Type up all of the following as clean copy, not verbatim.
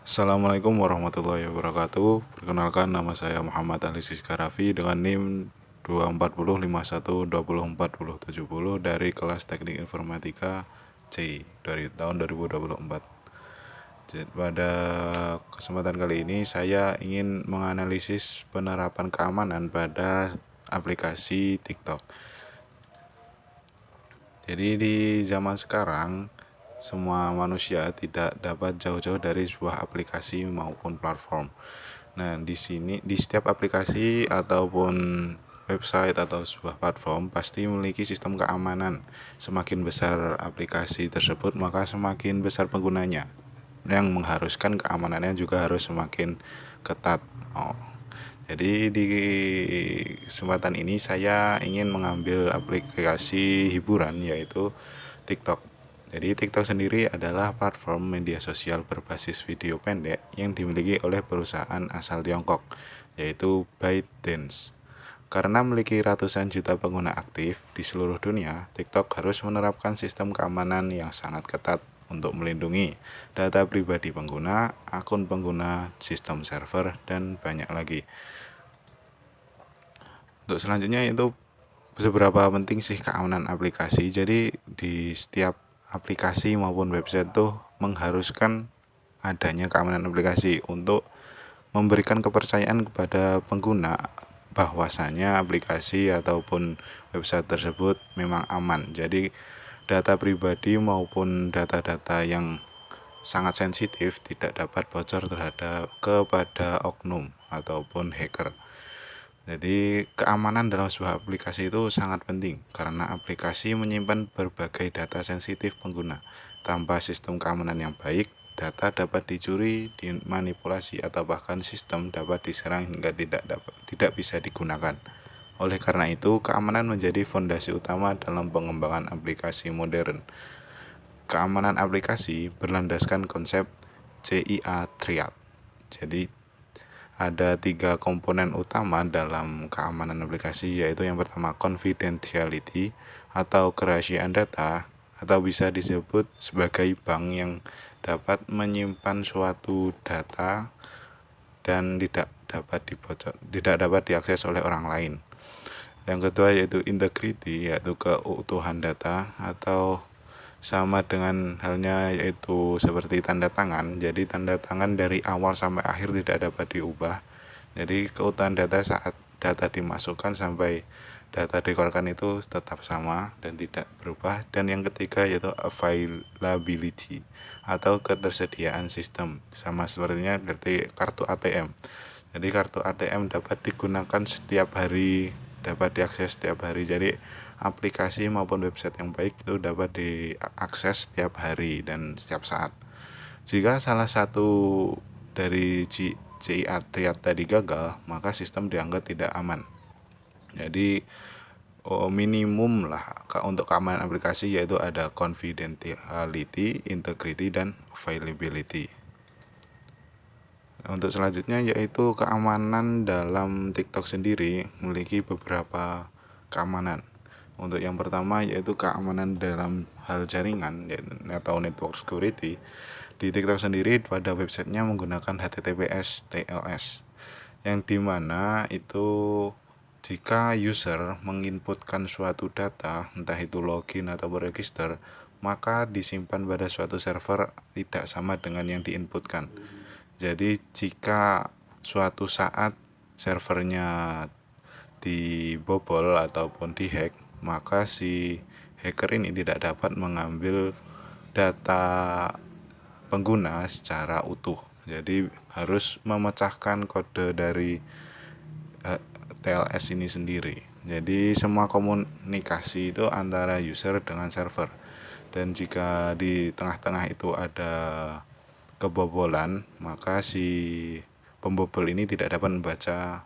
Assalamualaikum warahmatullahi wabarakatuh. Perkenalkan, nama saya Muhammad Ali Siskarafi dengan NIM 24051204070 dari kelas Teknik Informatika C dari tahun 2024. Jadi, pada kesempatan kali ini saya ingin menganalisis penerapan keamanan pada aplikasi TikTok. Jadi di zaman sekarang semua manusia tidak dapat jauh-jauh dari sebuah aplikasi maupun platform. Nah, di sini di setiap aplikasi ataupun website atau sebuah platform pasti memiliki sistem keamanan. Semakin besar aplikasi tersebut, maka semakin besar penggunanya. Yang mengharuskan keamanannya juga harus semakin ketat. Jadi di kesempatan ini saya ingin mengambil aplikasi hiburan yaitu TikTok. Jadi TikTok sendiri adalah platform media sosial berbasis video pendek yang dimiliki oleh perusahaan asal Tiongkok, yaitu ByteDance. Karena memiliki ratusan juta pengguna aktif di seluruh dunia, TikTok harus menerapkan sistem keamanan yang sangat ketat untuk melindungi data pribadi pengguna, akun pengguna, sistem server, dan banyak lagi. Untuk selanjutnya itu seberapa penting sih keamanan aplikasi. Jadi di setiap aplikasi maupun website tuh mengharuskan adanya keamanan aplikasi untuk memberikan kepercayaan kepada pengguna bahwasanya aplikasi ataupun website tersebut memang aman. Jadi data pribadi maupun data-data yang sangat sensitif tidak dapat bocor terhadap kepada oknum ataupun hacker. Jadi keamanan dalam sebuah aplikasi itu sangat penting karena aplikasi menyimpan berbagai data sensitif pengguna. Tanpa sistem keamanan yang baik, data dapat dicuri, dimanipulasi, atau bahkan sistem dapat diserang hingga tidak bisa digunakan. Oleh karena itu, keamanan menjadi fondasi utama dalam pengembangan aplikasi modern. Keamanan aplikasi berlandaskan konsep CIA Triad. Jadi ada 3 komponen utama dalam keamanan aplikasi, yaitu yang pertama confidentiality atau kerahasiaan data, atau bisa disebut sebagai bank yang dapat menyimpan suatu data dan tidak dapat diakses oleh orang lain. Yang kedua yaitu integrity, yaitu keutuhan data, atau sama dengan halnya yaitu seperti tanda tangan. Jadi tanda tangan dari awal sampai akhir tidak dapat diubah. Jadi keutuhan data saat data dimasukkan sampai data dikeluarkan itu tetap sama dan tidak berubah. Dan yang ketiga yaitu availability atau ketersediaan sistem, sama sepertinya seperti kartu ATM. Jadi kartu ATM dapat digunakan setiap hari, dapat diakses setiap hari. Jadi aplikasi maupun website yang baik itu dapat diakses setiap hari dan setiap saat. Jika salah satu dari CIA Triad tadi gagal, maka sistem dianggap tidak aman. Jadi minimum lah untuk keamanan aplikasi yaitu ada confidentiality, integrity, dan availability. Untuk selanjutnya yaitu keamanan dalam TikTok sendiri memiliki beberapa keamanan. Untuk yang pertama yaitu keamanan dalam hal jaringan atau network security. Di TikTok sendiri pada websitenya menggunakan HTTPS TLS, yang dimana itu jika user menginputkan suatu data, entah itu login atau register, maka disimpan pada suatu server tidak sama dengan yang diinputkan. Jadi jika suatu saat servernya dibobol ataupun dihack, maka si hacker ini tidak dapat mengambil data pengguna secara utuh. Jadi harus memecahkan kode dari TLS ini sendiri. Jadi semua komunikasi itu antara user dengan server. Dan jika di tengah-tengah itu ada kebobolan, maka si pembobol ini tidak dapat membaca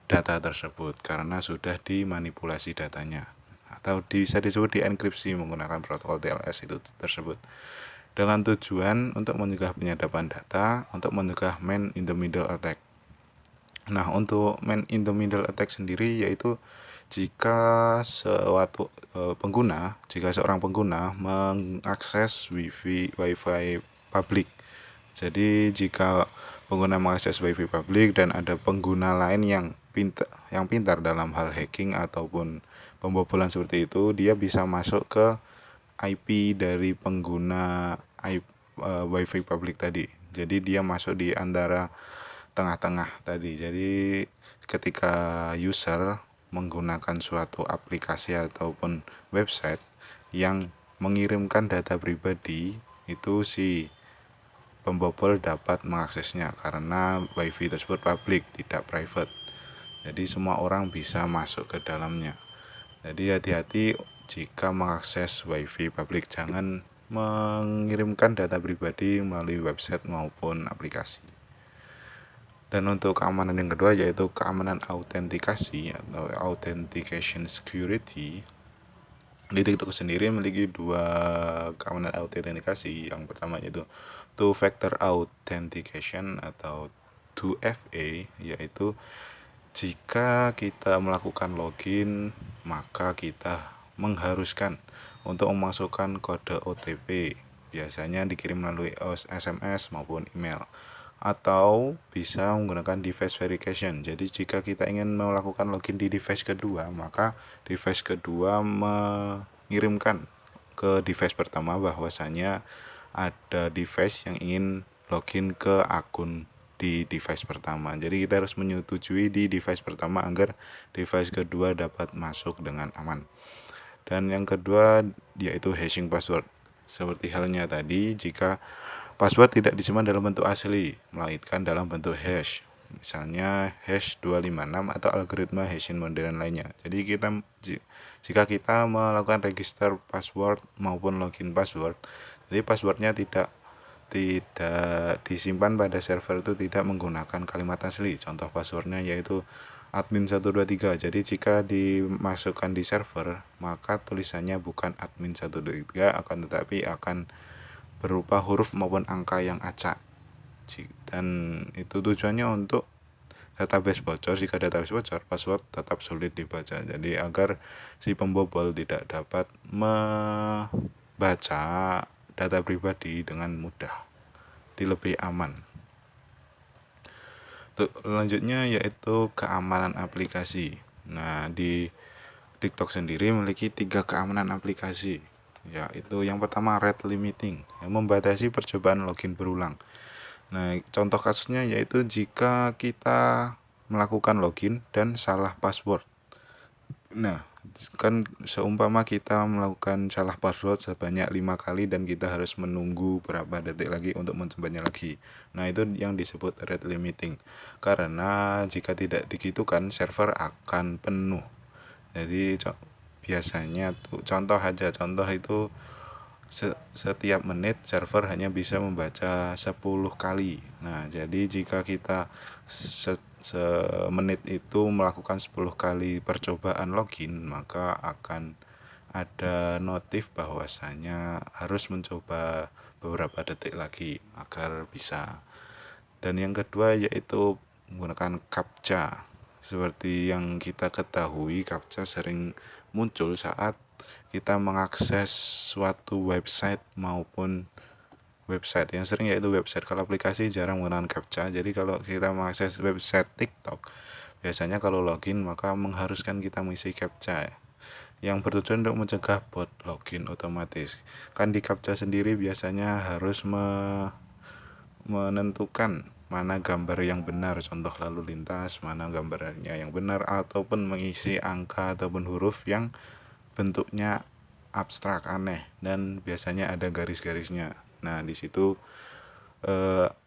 data tersebut karena sudah dimanipulasi datanya, atau bisa disebut dienkripsi menggunakan protokol TLS itu tersebut, dengan tujuan untuk mencegah penyadapan data, untuk mencegah man in the middle attack. Nah, untuk man in the middle attack sendiri yaitu jika jika seorang pengguna mengakses wifi publik Jadi jika pengguna mengakses WiFi publik dan ada pengguna lain yang pintar dalam hal hacking ataupun pembobolan seperti itu, dia bisa masuk ke IP dari pengguna WiFi publik tadi. Jadi dia masuk di antara tengah-tengah tadi. Jadi ketika user menggunakan suatu aplikasi ataupun website yang mengirimkan data pribadi, itu si pembobol dapat mengaksesnya karena WiFi tersebut publik, tidak private. Jadi semua orang bisa masuk ke dalamnya. Jadi hati-hati jika mengakses WiFi publik, jangan mengirimkan data pribadi melalui website maupun aplikasi. Dan untuk keamanan yang kedua yaitu keamanan autentikasi atau authentication security. Di TikTok sendiri memiliki dua keamanan autentikasi. Yang pertama yaitu two factor authentication atau 2FA, yaitu jika kita melakukan login maka kita mengharuskan untuk memasukkan kode OTP, biasanya dikirim melalui SMS maupun email, atau bisa menggunakan device verification. Jadi jika kita ingin melakukan login di device kedua, maka device kedua mengirimkan ke device pertama bahwasanya ada device yang ingin login ke akun di device pertama. Jadi kita harus menyetujui di device pertama agar device kedua dapat masuk dengan aman. Dan yang kedua yaitu hashing password. Seperti halnya tadi, jika password tidak disimpan dalam bentuk asli, melainkan dalam bentuk hash. Misalnya hash 256 atau algoritma hashing modern lainnya. Jadi jika kita melakukan register password maupun login password, jadi passwordnya tidak disimpan pada server itu tidak menggunakan kalimat asli. Contoh passwordnya yaitu admin 123. Jadi jika dimasukkan di server, maka tulisannya bukan admin 123 akan tetapi akan berupa huruf maupun angka yang acak. Dan itu tujuannya untuk database bocor. Jika database bocor, password tetap sulit dibaca. Jadi agar si pembobol tidak dapat membaca data pribadi dengan mudah, lebih aman. Selanjutnya yaitu keamanan aplikasi. Nah, di TikTok sendiri memiliki 3 keamanan aplikasi, yaitu yang pertama rate limiting yang membatasi percobaan login berulang. Nah, contoh kasusnya yaitu jika kita melakukan login dan salah password. Nah, kan seumpama kita melakukan salah password sebanyak 5 kali dan kita harus menunggu berapa detik lagi untuk mencobanya lagi. Nah, itu yang disebut rate limiting. Karena jika tidak digitukan server akan penuh. Jadi biasanya contoh itu setiap menit server hanya bisa membaca 10 kali. Nah, jadi jika kita semenit itu melakukan 10 kali percobaan login, maka akan ada notif bahwasanya harus mencoba beberapa detik lagi agar bisa. Dan yang kedua yaitu menggunakan CAPTCHA. Seperti yang kita ketahui, CAPTCHA sering muncul saat kita mengakses suatu website maupun website. Yang sering yaitu website. Kalau aplikasi jarang menggunakan CAPTCHA. Jadi kalau kita mengakses website TikTok, biasanya kalau login maka mengharuskan kita mengisi CAPTCHA yang bertujuan untuk mencegah bot login otomatis. Kan di CAPTCHA sendiri biasanya harus menentukan mana gambar yang benar, contoh lalu lintas, mana gambarnya yang benar, ataupun mengisi angka ataupun huruf yang bentuknya abstrak aneh dan biasanya ada garis-garisnya. Nah, di situ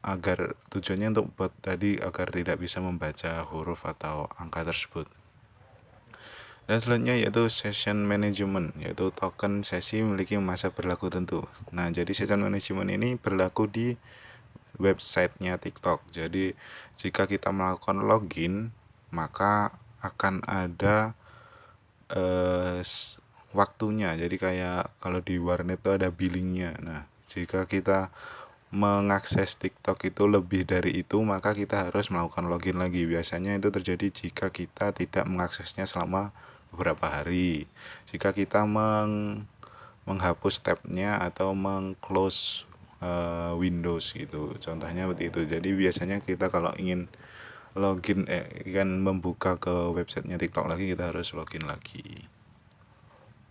agar tujuannya untuk bot tadi agar tidak bisa membaca huruf atau angka tersebut. Dan selanjutnya yaitu session management, yaitu token sesi memiliki masa berlaku tentu. Nah, jadi session management ini berlaku di websitenya TikTok. Jadi jika kita melakukan login maka akan ada waktunya. Jadi kayak kalau di warnet itu ada billingnya. Nah, jika kita mengakses TikTok itu lebih dari itu maka kita harus melakukan login lagi. Biasanya itu terjadi jika kita tidak mengaksesnya selama beberapa hari. Jika kita menghapus tabnya atau mengclose Windows gitu, contohnya seperti itu. Jadi biasanya kita kalau ingin kan membuka ke websitenya TikTok lagi, kita harus login lagi.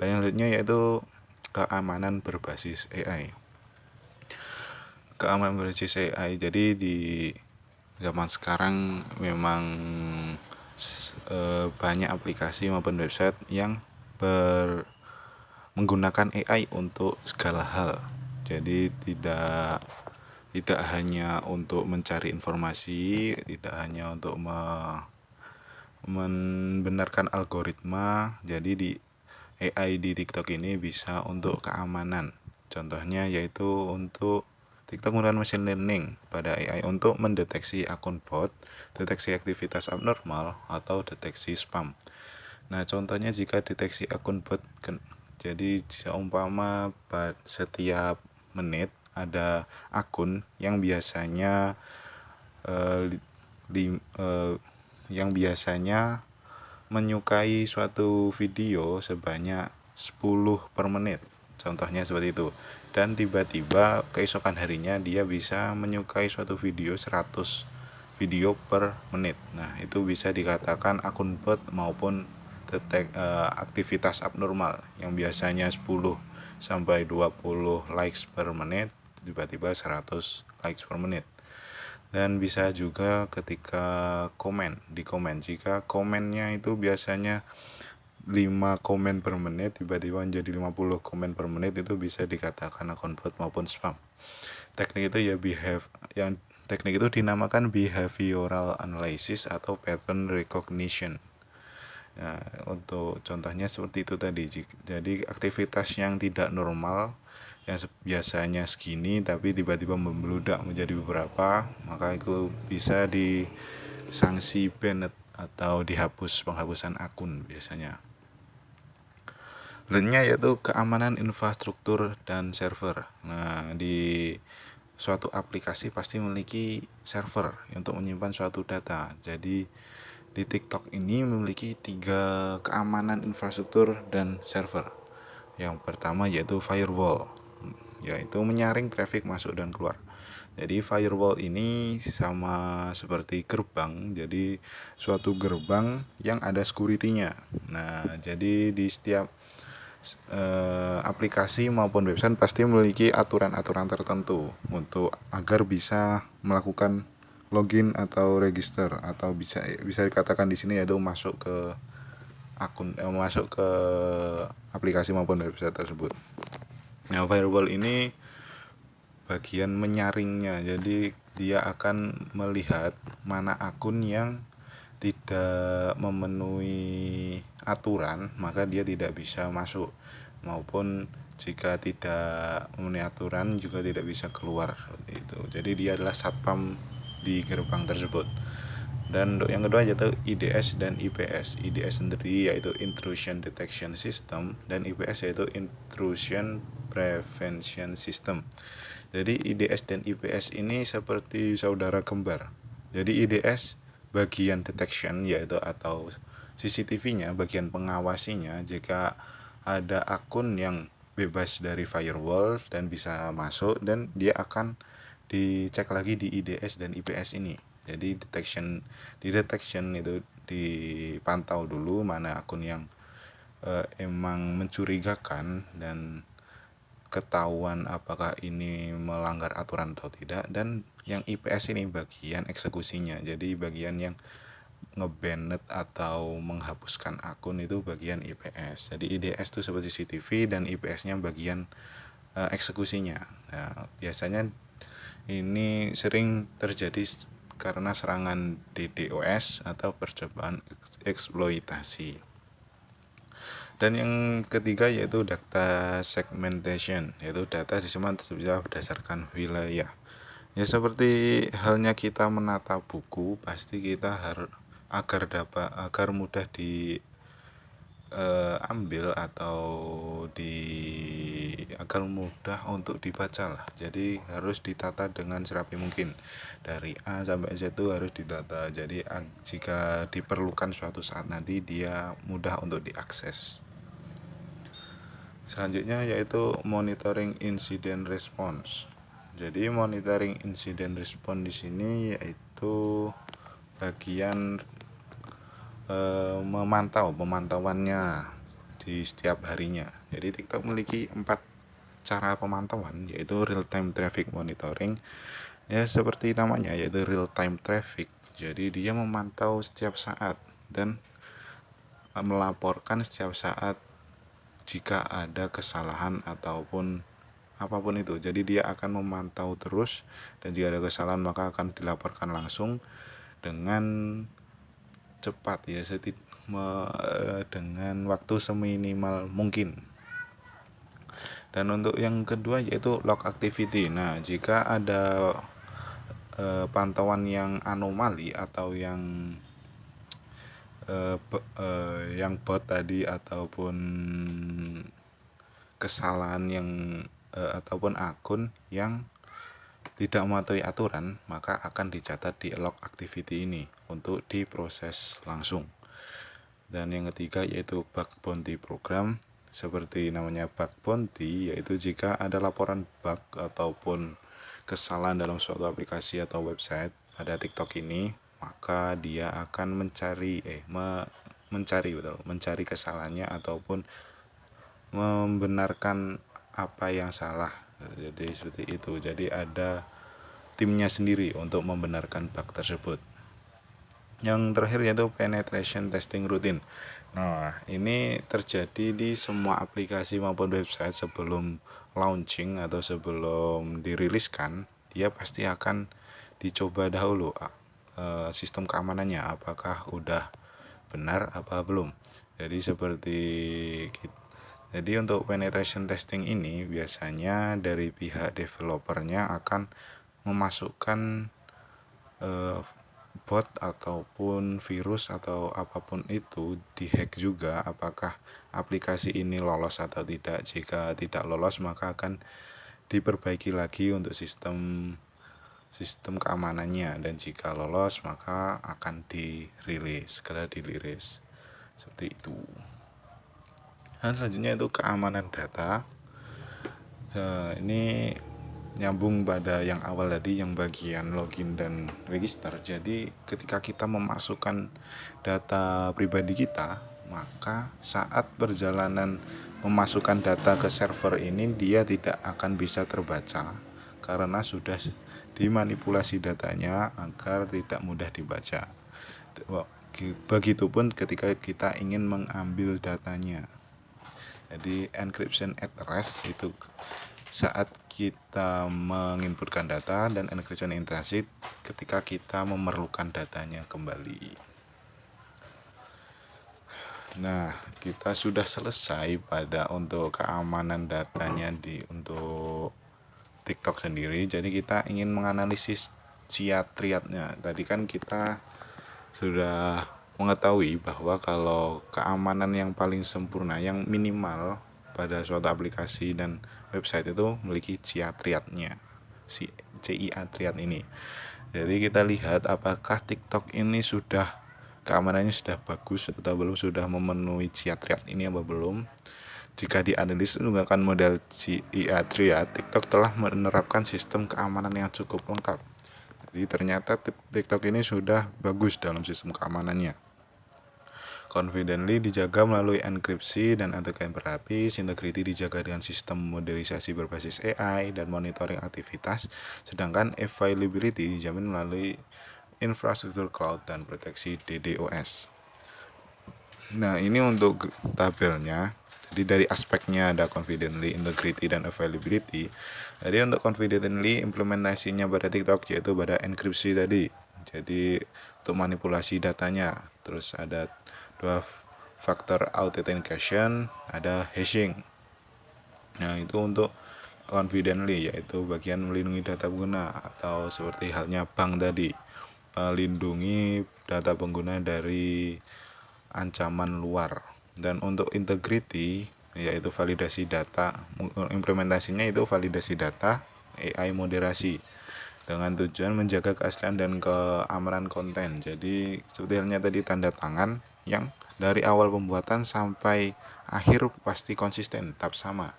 Dan yang selanjutnya yaitu keamanan berbasis AI. Keamanan berbasis AI, jadi di zaman sekarang memang banyak aplikasi maupun website yang menggunakan AI untuk segala hal. Jadi tidak hanya untuk mencari informasi, tidak hanya untuk membenarkan algoritma. Jadi di AI di TikTok ini bisa untuk keamanan. Contohnya yaitu untuk TikTok menggunakan machine learning pada AI untuk mendeteksi akun bot, deteksi aktivitas abnormal, atau deteksi spam. Nah, contohnya jika deteksi akun bot, jadi seumpama setiap menit ada akun yang biasanya yang biasanya menyukai suatu video sebanyak 10 per menit, contohnya seperti itu, dan tiba-tiba keesokan harinya dia bisa menyukai suatu video 100 video per menit. Nah, itu bisa dikatakan akun bot maupun aktivitas abnormal yang biasanya 10 sampai 20 likes per menit, tiba-tiba 100 likes per menit. Dan bisa juga ketika di komen, jika komennya itu biasanya 5 komen per menit, tiba-tiba menjadi 50 komen per menit, itu bisa dikatakan akun bot maupun spam. Teknik itu teknik itu dinamakan behavioral analysis atau pattern recognition. Nah, untuk contohnya seperti itu tadi. Jadi aktivitas yang tidak normal yang biasanya segini tapi tiba-tiba membludak menjadi beberapa, maka itu bisa disanksi ban atau penghapusan akun biasanya. Lainnya yaitu keamanan infrastruktur dan server. Nah, di suatu aplikasi pasti memiliki server untuk menyimpan suatu data. Jadi di TikTok ini memiliki 3 keamanan infrastruktur dan server. Yang pertama yaitu firewall, yaitu menyaring traffic masuk dan keluar. Jadi firewall ini sama seperti gerbang, jadi suatu gerbang yang ada security-nya. Nah, jadi di setiap aplikasi maupun website pasti memiliki aturan-aturan tertentu untuk agar bisa melakukan login atau register, atau bisa dikatakan di sini yaitu masuk ke aplikasi maupun website tersebut. Nah, firewall ini bagian menyaringnya, jadi dia akan melihat mana akun yang tidak memenuhi aturan, maka dia tidak bisa masuk, maupun jika tidak memenuhi aturan juga tidak bisa keluar itu. Jadi dia adalah satpam di gerbang tersebut. Dan untuk yang kedua yaitu IDS dan IPS. IDS sendiri yaitu Intrusion Detection System, dan IPS yaitu Intrusion Prevention System. Jadi IDS dan IPS ini seperti saudara kembar. Jadi IDS bagian detection yaitu atau CCTV-nya, bagian pengawasinya jika ada akun yang bebas dari firewall dan bisa masuk, dan dia akan dicek lagi di IDS dan IPS ini. Jadi detection itu dipantau dulu mana akun yang emang mencurigakan dan ketahuan apakah ini melanggar aturan atau tidak. Dan yang IPS ini bagian eksekusinya, jadi bagian yang ngebanet atau menghapuskan akun itu bagian IPS. Jadi IDS itu seperti CCTV dan IPS-nya bagian eksekusinya. Nah, biasanya ini sering terjadi karena serangan DDoS atau percobaan eksploitasi. Dan yang ketiga yaitu data segmentation, yaitu data disimpan berdasarkan wilayah. Ya seperti halnya kita menata buku, pasti kita harus agar mudah diambil atau agar mudah untuk dibaca lah. Jadi harus ditata dengan serapi mungkin. Dari A sampai Z itu harus ditata. Jadi jika diperlukan suatu saat nanti dia mudah untuk diakses. Selanjutnya yaitu monitoring incident response. Jadi monitoring incident response di sini yaitu bagian pemantauannya di setiap harinya. Jadi TikTok memiliki 4 cara pemantauan, yaitu real time traffic monitoring. Ya seperti namanya, yaitu real time traffic. Jadi dia memantau setiap saat dan melaporkan setiap saat jika ada kesalahan ataupun apapun itu. Jadi dia akan memantau terus, dan jika ada kesalahan maka akan dilaporkan langsung dengan cepat ya, dengan waktu seminimal mungkin. Dan untuk yang kedua yaitu log activity. Nah, jika ada pantauan yang anomali atau yang bot tadi ataupun kesalahan ataupun akun yang tidak mematuhi aturan, maka akan dicatat di log activity ini untuk diproses langsung. Dan yang ketiga yaitu bug bounty program. Seperti namanya bug bounty, yaitu jika ada laporan bug ataupun kesalahan dalam suatu aplikasi atau website pada TikTok ini, maka dia akan mencari kesalahannya ataupun membenarkan apa yang salah. Jadi seperti itu. Jadi ada timnya sendiri untuk membenarkan bug tersebut. Yang terakhir yaitu penetration testing rutin. Nah, ini terjadi di semua aplikasi maupun website sebelum launching atau sebelum diriliskan, dia pasti akan dicoba dahulu sistem keamanannya apakah udah benar apa belum. Jadi untuk penetration testing ini biasanya dari pihak developernya akan memasukkan bot ataupun virus atau apapun itu dihack juga, apakah aplikasi ini lolos atau tidak. Jika tidak lolos maka akan diperbaiki lagi untuk sistem keamanannya, dan jika lolos maka akan segera dirilis seperti itu. Dan selanjutnya itu keamanan data. Ini nyambung pada yang awal tadi, yang bagian login dan register. Jadi ketika kita memasukkan data pribadi kita, maka saat perjalanan memasukkan data ke server ini dia tidak akan bisa terbaca karena sudah dimanipulasi datanya agar tidak mudah dibaca. Begitupun ketika kita ingin mengambil datanya. Jadi encryption at rest itu saat kita menginputkan data, dan encryption in transit ketika kita memerlukan datanya kembali. Nah, kita sudah selesai untuk keamanan datanya untuk TikTok sendiri. Jadi kita ingin menganalisis triadnya. Tadi kan kita sudah mengetahui bahwa kalau keamanan yang paling sempurna, yang minimal pada suatu aplikasi dan website itu memiliki triadnya, CIA triad ini. Jadi kita lihat apakah TikTok ini keamanannya sudah bagus atau belum, sudah memenuhi CIA triad ini apa belum. Jika dianalisis menggunakan model CIA triad, TikTok telah menerapkan sistem keamanan yang cukup lengkap. Jadi ternyata TikTok ini sudah bagus dalam sistem keamanannya. Confidently dijaga melalui enkripsi dan anti-client berlapis, integrity dijaga dengan sistem modernisasi berbasis AI dan monitoring aktivitas, sedangkan availability dijamin melalui infrastruktur cloud dan proteksi DDoS. Nah, ini untuk tabelnya. Jadi dari aspeknya ada confidently, integrity, dan availability. Jadi untuk confidently implementasinya pada TikTok yaitu pada enkripsi tadi. Jadi untuk manipulasi datanya. Terus ada 2 factor authentication, ada hashing. Nah, itu untuk confidently, yaitu bagian melindungi data pengguna, atau seperti halnya bank tadi, melindungi data pengguna dari ancaman luar. Dan untuk integrity yaitu validasi data, implementasinya itu validasi data, AI moderasi dengan tujuan menjaga keaslian dan keamanan konten. Jadi sebetulnya tadi tanda tangan yang dari awal pembuatan sampai akhir pasti konsisten, tetap sama.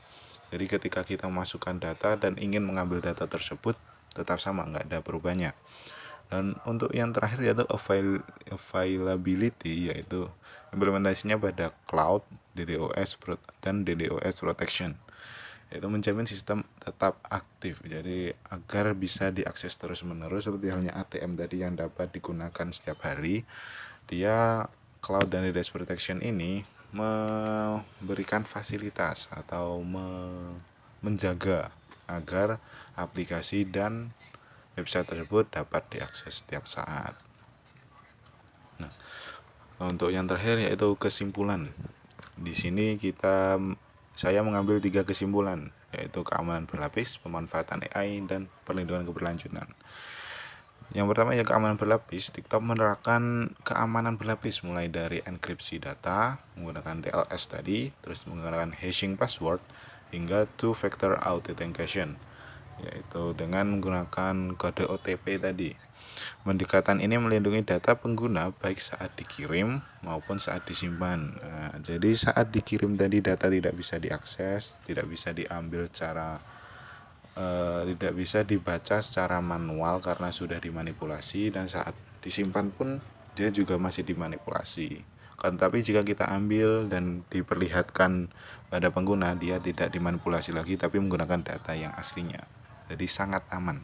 Jadi ketika kita masukkan data dan ingin mengambil data tersebut tetap sama, nggak ada perubahannya. Dan untuk yang terakhir yaitu availability, yaitu implementasinya pada cloud, DDoS dan DDoS protection. Itu menjamin sistem tetap aktif, jadi agar bisa diakses terus-menerus seperti halnya ATM tadi yang dapat digunakan setiap hari. Dia cloud dan DDoS protection ini memberikan fasilitas atau menjaga agar aplikasi dan website tersebut dapat diakses setiap saat. Nah, untuk yang terakhir yaitu kesimpulan. Di sini saya mengambil 3 kesimpulan, yaitu keamanan berlapis, pemanfaatan AI, dan perlindungan keberlanjutan. Yang pertama ya keamanan berlapis. TikTok menerapkan keamanan berlapis mulai dari enkripsi data menggunakan TLS tadi, terus menggunakan hashing password hingga two-factor authentication, yaitu dengan menggunakan kode OTP tadi. Pendekatan ini melindungi data pengguna baik saat dikirim maupun saat disimpan. Nah, jadi saat dikirim tadi data tidak bisa diakses, tidak bisa diambil tidak bisa dibaca secara manual karena sudah dimanipulasi, dan saat disimpan pun dia juga masih dimanipulasi. Tapi jika kita ambil dan diperlihatkan pada pengguna, dia tidak dimanipulasi lagi tapi menggunakan data yang aslinya. Jadi sangat aman.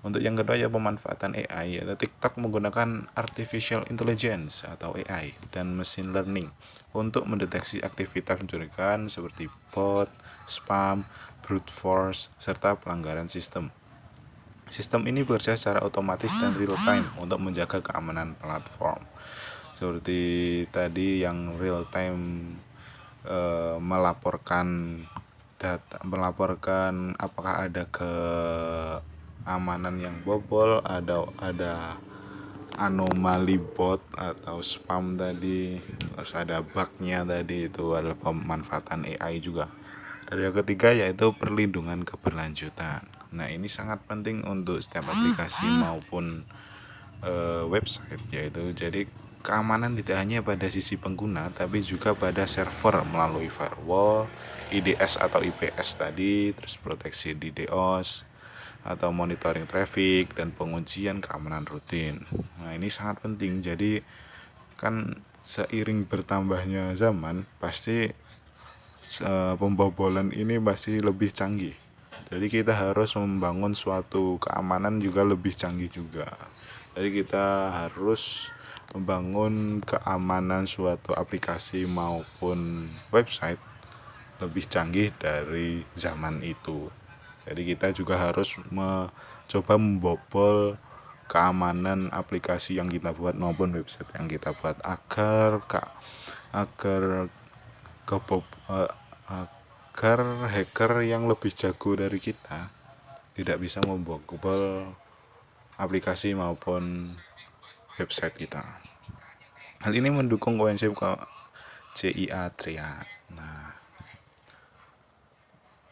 Untuk yang kedua ya pemanfaatan AI, yaitu TikTok menggunakan artificial intelligence atau AI dan machine learning untuk mendeteksi aktivitas mencurigakan seperti bot, spam, brute force, serta pelanggaran sistem. Sistem ini bekerja secara otomatis dan real time untuk menjaga keamanan platform. Seperti tadi yang real time melaporkan apakah ada keamanan yang bobol, ada anomali bot atau spam tadi, terus ada bugnya tadi, itu adalah pemanfaatan AI juga. Dan yang ketiga yaitu perlindungan keberlanjutan. Nah ini sangat penting untuk setiap aplikasi maupun website, yaitu jadi keamanan tidak hanya pada sisi pengguna tapi juga pada server melalui firewall, IDS atau IPS tadi, terus proteksi DDoS atau monitoring traffic dan pengujian keamanan rutin. Nah ini sangat penting. Jadi kan seiring bertambahnya zaman pasti pembobolan ini pasti lebih canggih. Jadi kita harus membangun suatu keamanan juga lebih canggih juga. Jadi kita harus membangun keamanan suatu aplikasi maupun website lebih canggih dari zaman itu. Jadi kita juga harus mencoba membobol keamanan aplikasi yang kita buat maupun website yang kita buat agar hacker yang lebih jago dari kita tidak bisa membobol aplikasi maupun website kita. Hal ini mendukung konsep CIA Triad. Nah,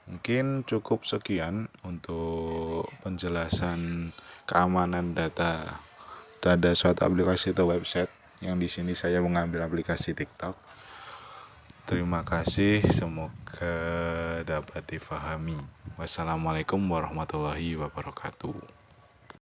mungkin cukup sekian untuk penjelasan keamanan data pada suatu aplikasi atau website, yang di sini saya mengambil aplikasi TikTok. Terima kasih, semoga dapat difahami. Wassalamualaikum warahmatullahi wabarakatuh.